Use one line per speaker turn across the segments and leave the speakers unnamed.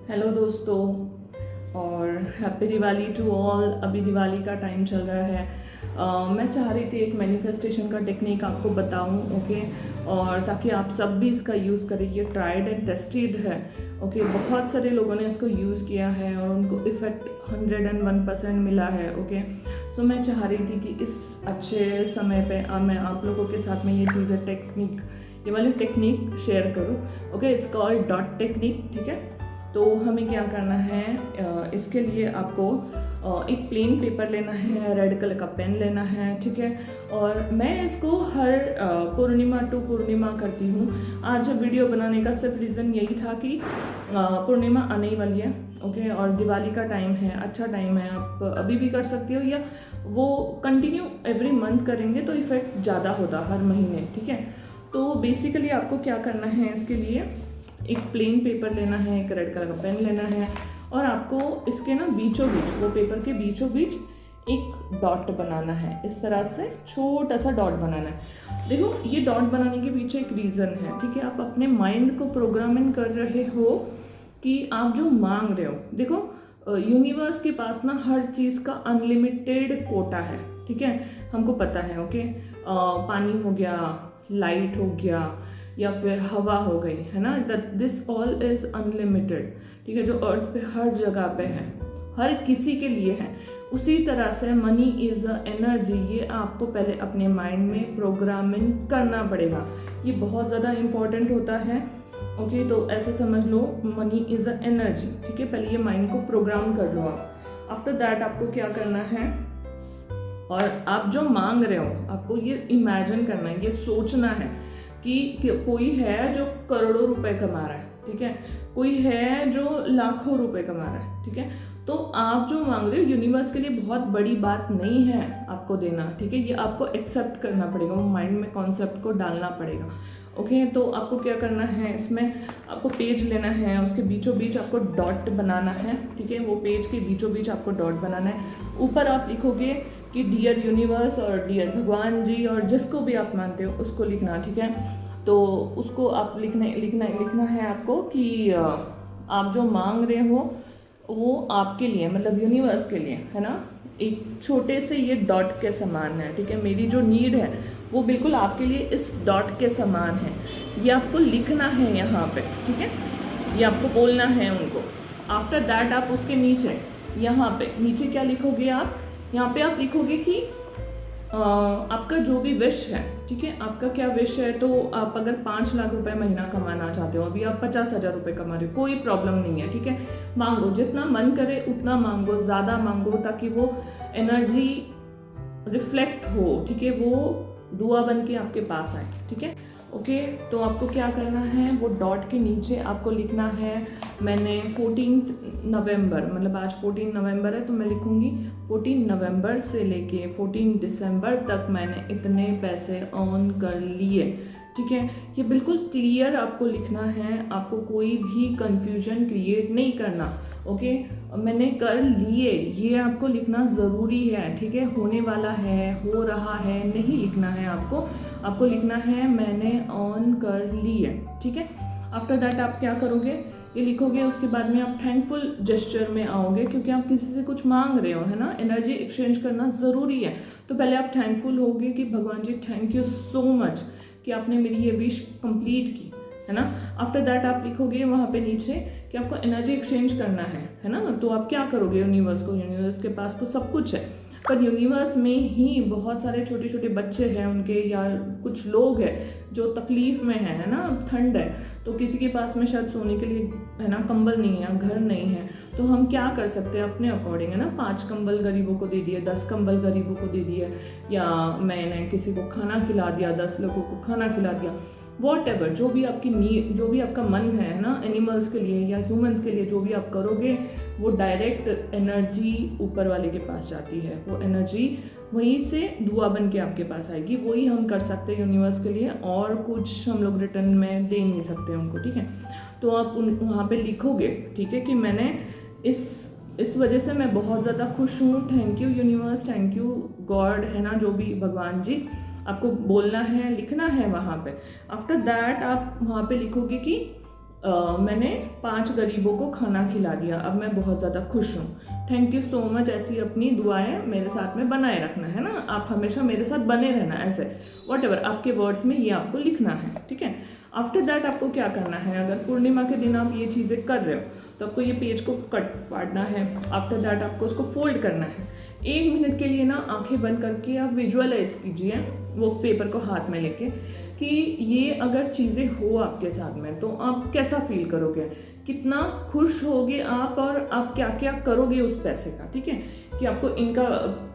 Hello दोस्तों और happy Diwali to all. अभी दिवाली का टाइम चल रहा है। मैं चाह रही थी एक मैनिफेस्टेशन का टेक्निक आपको बताऊं, ओके, और ताकि आप सब भी इसका यूज़ करें। ये ट्राइड एंड टेस्टेड है, ओके। बहुत सारे लोगों ने इसको यूज़ किया है और उनको इफ़ेक्ट 101% मिला है, ओके। सो मैं चाह रही थी कि इस अच्छे समय पे मैं आप लोगों के साथ में ये चीज़ें ये वाली टेक्निक शेयर करूँ, okay. It's called dot technique, ठीक है। तो हमें क्या करना है, इसके लिए आपको एक प्लेन पेपर लेना है, रेड कलर का पेन लेना है, ठीक है। और मैं इसको हर पूर्णिमा टू पूर्णिमा करती हूँ। आज वीडियो बनाने का सिर्फ रीज़न यही था कि पूर्णिमा आने ही वाली है, ओके, और दिवाली का टाइम है, अच्छा टाइम है। आप अभी भी कर सकते हो या वो कंटिन्यू एवरी मंथ करेंगे तो इफ़ेक्ट ज़्यादा होता हर महीने, ठीक है। तो बेसिकली आपको क्या करना है, इसके लिए एक प्लेन पेपर लेना है, एक रेड कलर का पेन लेना है और आपको इसके ना बीचों बीच, वो पेपर के बीचों बीच एक डॉट बनाना है। इस तरह से छोटा सा डॉट बनाना है। देखो, ये डॉट बनाने के पीछे एक रीज़न है, ठीक है। आप अपने माइंड को प्रोग्रामिंग कर रहे हो कि आप जो मांग रहे हो। देखो, यूनिवर्स के पास ना हर चीज़ का अनलिमिटेड कोटा है, ठीक है, हमको पता है, ओके। पानी हो गया, लाइट हो गया, या फिर हवा हो गई, है ना। दिस ऑल इज अनलिमिटेड, ठीक है, जो अर्थ पे हर जगह पे है, हर किसी के लिए है। उसी तरह से मनी इज़ अ एनर्जी। ये आपको पहले अपने माइंड में प्रोग्रामिंग करना पड़ेगा। ये बहुत ज़्यादा इम्पॉर्टेंट होता है, ओके। तो ऐसे समझ लो, मनी इज़ अ एनर्जी, ठीक है। पहले ये माइंड को प्रोग्राम कर लो आप। आफ्टर दैट आपको क्या करना है, और आप जो मांग रहे हो आपको ये इमेजिन करना है, ये सोचना है कि कोई है जो करोड़ों रुपए कमा रहा है, ठीक है, कोई है जो लाखों रुपए कमा रहा है, ठीक है। तो आप जो मांग रहे हो यूनिवर्स के लिए बहुत बड़ी बात नहीं है आपको देना, ठीक है। ये आपको एक्सेप्ट करना पड़ेगा, वो माइंड में कॉन्सेप्ट को डालना पड़ेगा, ओके। तो आपको क्या करना है, इसमें आपको पेज लेना है, उसके बीचों बीच आपको डॉट बनाना है, ठीक है। वो पेज के बीचों बीच आपको डॉट बनाना है। ऊपर आप लिखोगे कि डियर यूनिवर्स और डियर भगवान जी, और जिसको भी आप मानते हो उसको लिखना, ठीक है। तो उसको आप लिखना है आपको कि आप जो मांग रहे हो वो आपके लिए, मतलब यूनिवर्स के लिए, है ना। एक छोटे से ये डॉट के समान है, ठीक है। मेरी जो नीड है वो बिल्कुल आपके लिए इस डॉट के समान है। ये आपको लिखना है यहाँ पे, ठीक है। ये आपको बोलना है उनको। आफ्टर दैट आप उसके नीचे, यहाँ पे नीचे क्या लिखोगे आप, यहाँ पे आप लिखोगे कि आपका जो भी विश है, ठीक है, आपका क्या विश है। तो आप अगर 5 लाख रुपए महीना कमाना चाहते हो, अभी आप 50,000 रुपये कमा रहे हो, कोई प्रॉब्लम नहीं है, ठीक है। मांगो, जितना मन करे उतना मांगो, ज़्यादा मांगो, ताकि वो एनर्जी रिफ्लेक्ट हो, ठीक है, वो दुआ बन के आपके पास आए, ठीक है, ओके। तो आपको क्या करना है, वो डॉट के नीचे आपको लिखना है, मैंने 14 नवंबर, मतलब आज 14 नवंबर है तो मैं लिखूंगी 14 नवंबर से लेके 14 दिसंबर तक मैंने इतने पैसे अर्न कर लिए, ठीक है। ये बिल्कुल क्लियर आपको लिखना है, आपको कोई भी कंफ्यूजन क्रिएट नहीं करना, ओके। मैंने कर लिए, ये आपको लिखना ज़रूरी है, ठीक है। होने वाला है, हो रहा है, नहीं लिखना है आपको लिखना है मैंने ऑन कर लिए, ठीक है। आफ्टर दैट आप क्या करोगे, ये लिखोगे। उसके बाद में आप थैंकफुल जेस्चर में आओगे, क्योंकि आप किसी से कुछ मांग रहे हो, है ना। एनर्जी एक्सचेंज करना ज़रूरी है। तो पहले आप थैंकफुल होगे कि भगवान जी थैंक यू सो मच कि आपने मेरी ये विश कंप्लीट की, है ना। आफ्टर दैट आप लिखोगे वहाँ पे नीचे कि आपको एनर्जी एक्सचेंज करना है ना। तो आप क्या करोगे, यूनिवर्स को, यूनिवर्स के पास तो सब कुछ है, पर यूनिवर्स में ही बहुत सारे छोटे छोटे बच्चे हैं उनके, या कुछ लोग हैं जो तकलीफ में है ना। ठंड है तो किसी के पास में शायद सोने के लिए, है ना, कंबल नहीं है, घर नहीं है। तो हम क्या कर सकते हैं अपने अकॉर्डिंग, है ना। 5 कंबल गरीबों को दे दिए, 10 कंबल गरीबों को दे दिए, या मैंने किसी को खाना खिला दिया, 10 लोगों को खाना खिला दिया। वॉट एवर, जो भी आपकी नीड, जो भी आपका मन है ना, एनिमल्स के लिए या ह्यूमंस के लिए, जो भी आप करोगे वो डायरेक्ट एनर्जी ऊपर वाले के पास जाती है। वो एनर्जी वहीं से दुआ बन के आपके पास आएगी। वही हम कर सकते हैं यूनिवर्स के लिए, और कुछ हम लोग रिटर्न में दे नहीं सकते उनको, ठीक है। तो आप वहाँ पे लिखोगे, ठीक है, कि मैंने इस वजह से मैं बहुत ज़्यादा खुश हूँ, thank you universe, thank you God, है ना, जो भी भगवान जी। आपको बोलना है, लिखना है वहाँ पे। आफ्टर दैट आप वहाँ पे लिखोगे कि मैंने 5 गरीबों को खाना खिला दिया, अब मैं बहुत ज़्यादा खुश हूँ। Thank you so much. ऐसी अपनी दुआएं मेरे साथ में बनाए रखना है ना, आप हमेशा मेरे साथ बने रहना, ऐसे वॉट आपके वर्ड्स में ये आपको लिखना है, ठीक है। आफ्टर दैट आपको क्या करना है, अगर पूर्णिमा के दिन आप ये चीज़ें कर रहे हो तो आपको ये पेज को कट फाड़ना है। आफ्टर दैट आपको उसको फोल्ड करना है। 1 मिनट के लिए ना आंखें बंद करके आप विजुअलाइज कीजिए वो पेपर को हाथ में लेके कि ये अगर चीज़ें हो आपके साथ में तो आप कैसा फील करोगे, कितना खुश होगे आप, और आप क्या क्या करोगे उस पैसे का, ठीक है। कि आपको इनका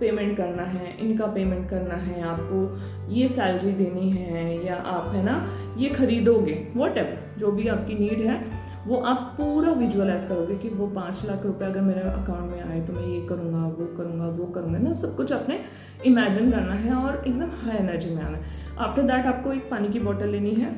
पेमेंट करना है, इनका पेमेंट करना है, आपको ये सैलरी देनी है, या आप है ना ये खरीदोगे, वॉट जो भी आपकी नीड है वो आप पूरा विजुअलाइज करोगे कि वो 5 लाख रुपए अगर मेरे अकाउंट में आए तो मैं ये करूँगा, वो करूँगा, वो करूँगा ना, सब कुछ आपने इमेजिन करना है और एकदम हाई एनर्जी में आना है। आफ्टर दैट आपको एक पानी की बोतल लेनी है,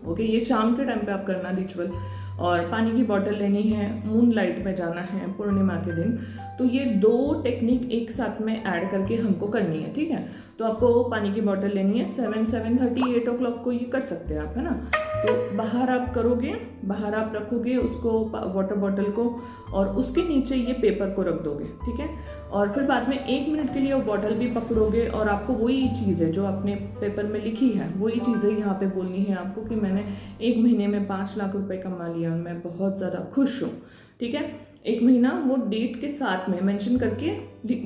ओके। ये शाम के टाइम पे आप करना रिचुअल। और पानी की बोतल लेनी है, मून लाइट में जाना है पूर्णिमा के दिन। तो ये 2 टेक्निक एक साथ में ऐड करके हमको करनी है, ठीक है। तो आपको पानी की बोतल लेनी है, 7:30 8 o'clock को ये कर सकते हैं आप, है ना। तो बाहर आप करोगे, बाहर आप रखोगे उसको वाटर बॉटल को, और उसके नीचे ये पेपर को रख दोगे, ठीक है। और फिर बाद में 1 मिनट के लिए वो बॉटल भी पकड़ोगे और आपको वही चीज़ है जो आपने पेपर में लिखी है, वही चीज़ें यहाँ पे बोलनी है आपको कि मैंने 1 महीने में 5 लाख रुपए कमा लिया, मैं बहुत ज़्यादा खुश हूँ, ठीक है। 1 महीना वो डेट के साथ में मेंशन करके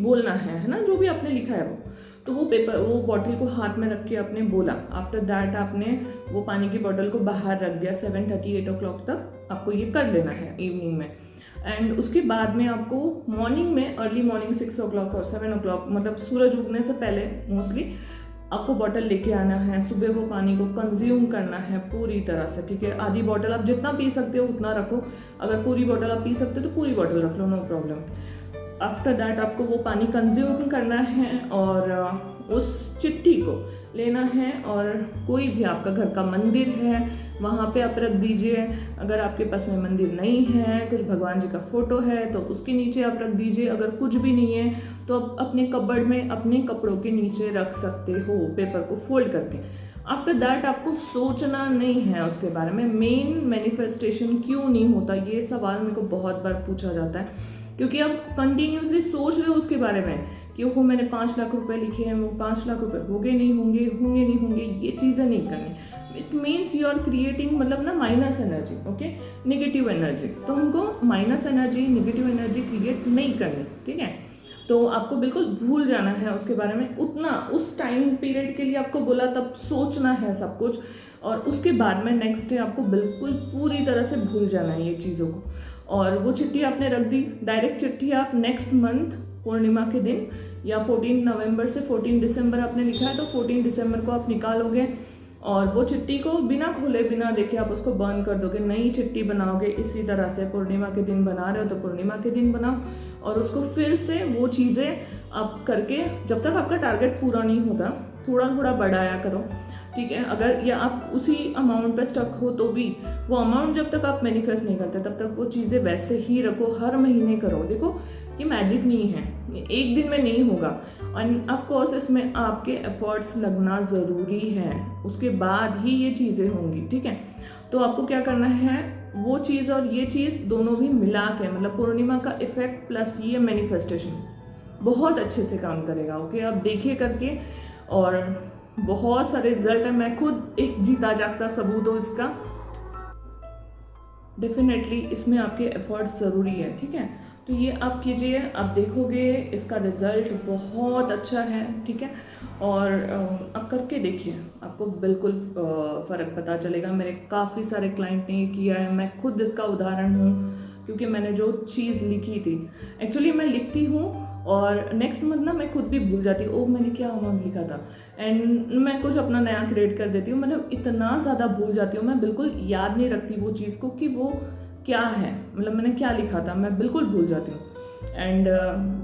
बोलना है ना, जो भी आपने लिखा है वो। तो वो पेपर, वो बॉटल को हाथ में रख के आपने बोला। आफ्टर दैट आपने वो पानी की बॉटल को बाहर रख दिया। 7:30 8 o'clock तक आपको ये कर लेना है इवनिंग में। एंड उसके बाद में आपको मॉर्निंग में, अर्ली मॉर्निंग 6 o'clock और 7 o'clock, मतलब सूरज उगने से पहले मोस्टली आपको बॉटल लेके आना है। सुबह वो पानी को कंज्यूम करना है पूरी तरह से, ठीक है। आधी बॉटल आप जितना पी सकते हो उतना रखो, अगर पूरी बॉटल आप पी सकते हो तो पूरी बॉटल रख लो, नो प्रॉब्लम। आफ्टर दैट आपको वो पानी कंज्यूम करना है और उस चिट्ठी को लेना है, और कोई भी आपका घर का मंदिर है वहाँ पे आप रख दीजिए। अगर आपके पास में मंदिर नहीं है, कुछ भगवान जी का फोटो है तो उसके नीचे आप रख दीजिए। अगर कुछ भी नहीं है तो आप अपने कबर्ड में अपने कपड़ों के नीचे रख सकते हो, पेपर को फोल्ड करके। आफ्टर दैट आपको सोचना नहीं है उसके बारे में। मेन मैनिफेस्टेशन क्यों नहीं होता, ये सवाल मेरे को बहुत बार पूछा जाता है, क्योंकि आप कंटिन्यूसली सोच रहे हो उसके बारे में कि वो मैंने 5 लाख रुपए लिखे हैं, वो 5 लाख रुपए होंगे नहीं होंगे, होंगे नहीं होंगे, ये चीज़ें नहीं करनी। It means you are creating, मतलब ना minus energy, okay, negative energy. तो हमको minus energy, negative energy create नहीं करनी, ठीक है। तो आपको बिल्कुल भूल जाना है उसके बारे में। उतना उस टाइम पीरियड के लिए आपको बोला तब सोचना है सब कुछ, और उसके बाद में नेक्स्ट डे आपको बिल्कुल पूरी तरह से भूल जाना है ये चीज़ों को। और वो चिट्ठी आपने रख दी, डायरेक्ट चिट्ठी आप नेक्स्ट मंथ पूर्णिमा के दिन, या 14 नवंबर से 14 दिसंबर आपने लिखा है तो 14 दिसंबर को आप निकालोगे, और वो चिट्ठी को बिना खोले बिना देखे आप उसको बर्न कर दोगे। नई चिट्ठी बनाओगे इसी तरह से, पूर्णिमा के दिन बना रहे हो तो पूर्णिमा के दिन बनाओ, और उसको फिर से वो चीज़ें आप करके जब तक आपका टारगेट पूरा नहीं होता थोड़ा थोड़ा बढ़ाया करो, ठीक है। अगर या आप उसी अमाउंट पे स्टक हो तो भी वो अमाउंट जब तक आप मैनिफेस्ट नहीं करते तब तक वो चीज़ें वैसे ही रखो, हर महीने करो। देखो ये मैजिक नहीं है, एक दिन में नहीं होगा, एंड ऑफ कोर्स इसमें आपके एफर्ट्स लगना ज़रूरी है, उसके बाद ही ये चीज़ें होंगी, ठीक है। तो आपको क्या करना है, वो चीज़ और ये चीज़ दोनों भी मिला के, मतलब पूर्णिमा का इफेक्ट प्लस ये मैनिफेस्टेशन बहुत अच्छे से काम करेगा, ओके। आप देखिए करके, और बहुत सारे रिजल्ट है, मैं खुद एक जीता जागता सबूत हूँ इसका। डेफिनेटली इसमें आपके एफर्ट्स ज़रूरी है, ठीक है। तो ये आप कीजिए, आप देखोगे इसका रिज़ल्ट बहुत अच्छा है, ठीक है। और आप करके देखिए, आपको बिल्कुल फ़र्क पता चलेगा। मेरे काफ़ी सारे क्लाइंट ने ये किया है, मैं खुद इसका उदाहरण हूँ, क्योंकि मैंने जो चीज़ लिखी थी, एक्चुअली मैं लिखती हूँ और नेक्स्ट मंथ ना मैं खुद भी भूल जाती हूँ, ओ मैंने क्या अमाउंट लिखा था, एंड मैं कुछ अपना नया क्रिएट कर देती हूँ। मतलब इतना ज़्यादा भूल जाती हूँ, मैं बिल्कुल याद नहीं रखती वो चीज़ को कि वो क्या है, मतलब मैंने क्या लिखा था, मैं बिल्कुल भूल जाती हूँ। एंड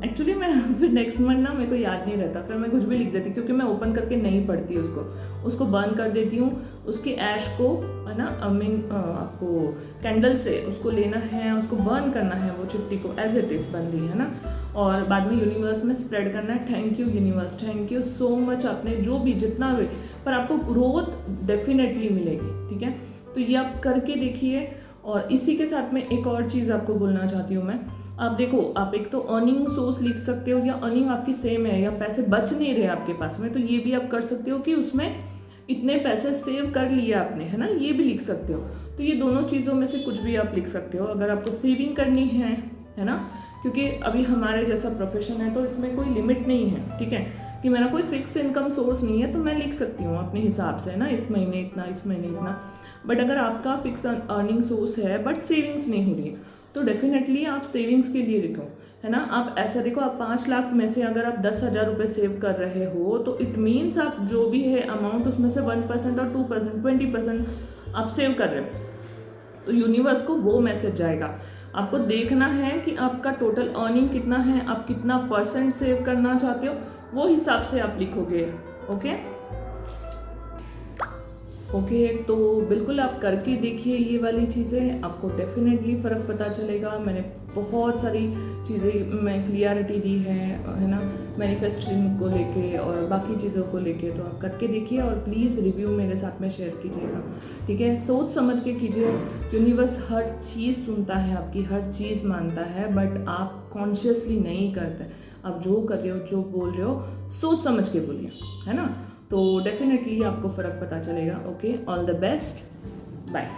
एक्चुअली मैं फिर नेक्स्ट मंथ ना मेरे को याद नहीं रहता, फिर मैं कुछ भी लिख देती, क्योंकि मैं ओपन करके नहीं पढ़ती उसको बर्न कर देती हूँ। उसके ऐश को है ना, आपको कैंडल से उसको लेना है, उसको बर्न करना है वो चिट्ठी को, एज इट इज़ बन रही है ना, और बाद में यूनिवर्स में स्प्रेड करना है। Thank you universe, thank you so much, आपने जो भी जितना भी, पर आपको ग्रोथ डेफिनेटली मिलेगी, ठीक है। तो ये आप करके देखिए। और इसी के साथ में एक और चीज़ आपको बोलना चाहती हूँ मैं। आप देखो, आप एक तो अर्निंग सोर्स लिख सकते हो, या अर्निंग आपकी सेम है या पैसे बच नहीं रहे आपके पास में, तो ये भी आप कर सकते हो कि उसमें इतने पैसे सेव कर लिए आपने, है ना, ये भी लिख सकते हो। तो ये दोनों चीज़ों में से कुछ भी आप लिख सकते हो अगर आपको सेविंग करनी है ना, क्योंकि अभी हमारे जैसा प्रोफेशन है तो इसमें कोई लिमिट नहीं है, ठीक है, कि मेरा कोई फिक्स इनकम सोर्स नहीं है, तो मैं लिख सकती हूँ अपने हिसाब से, है ना, इस महीने इतना, इस महीने इतना। बट अगर आपका फिक्स अर्निंग सोर्स है बट सेविंग्स नहीं हो रही है, तो डेफिनेटली आप सेविंग्स के लिए लिखो, है ना। आप ऐसा देखो, आप 5 लाख में से अगर आप 10,000 रुपये सेव कर रहे हो, तो इट मीन्स आप जो भी है अमाउंट उसमें से 1% और 2%, 20% आप सेव कर रहे हो। तो यूनिवर्स को वो मैसेज जाएगा। आपको देखना है कि आपका टोटल अर्निंग कितना है, आप कितना परसेंट सेव करना चाहते हो, वो हिसाब से आप लिखोगे। ओके, तो बिल्कुल आप करके देखिए ये वाली चीज़ें, आपको डेफिनेटली फ़र्क पता चलेगा। मैंने बहुत सारी चीज़ें मैं क्लियरिटी दी है ना, मैनिफेस्टिंग को लेके और बाकी चीज़ों को लेके। तो आप करके देखिए और प्लीज़ रिव्यू मेरे साथ में शेयर कीजिएगा, ठीक है। सोच समझ के कीजिए। यूनिवर्स हर चीज़ सुनता है, आपकी हर चीज़ मानता है, बट आप कॉन्शियसली नहीं करते। आप जो कर रहे हो, जो बोल रहे हो, सोच समझ के बोलिए, है ना। तो डेफिनेटली आपको फ़र्क पता चलेगा। Okay, all the best, bye.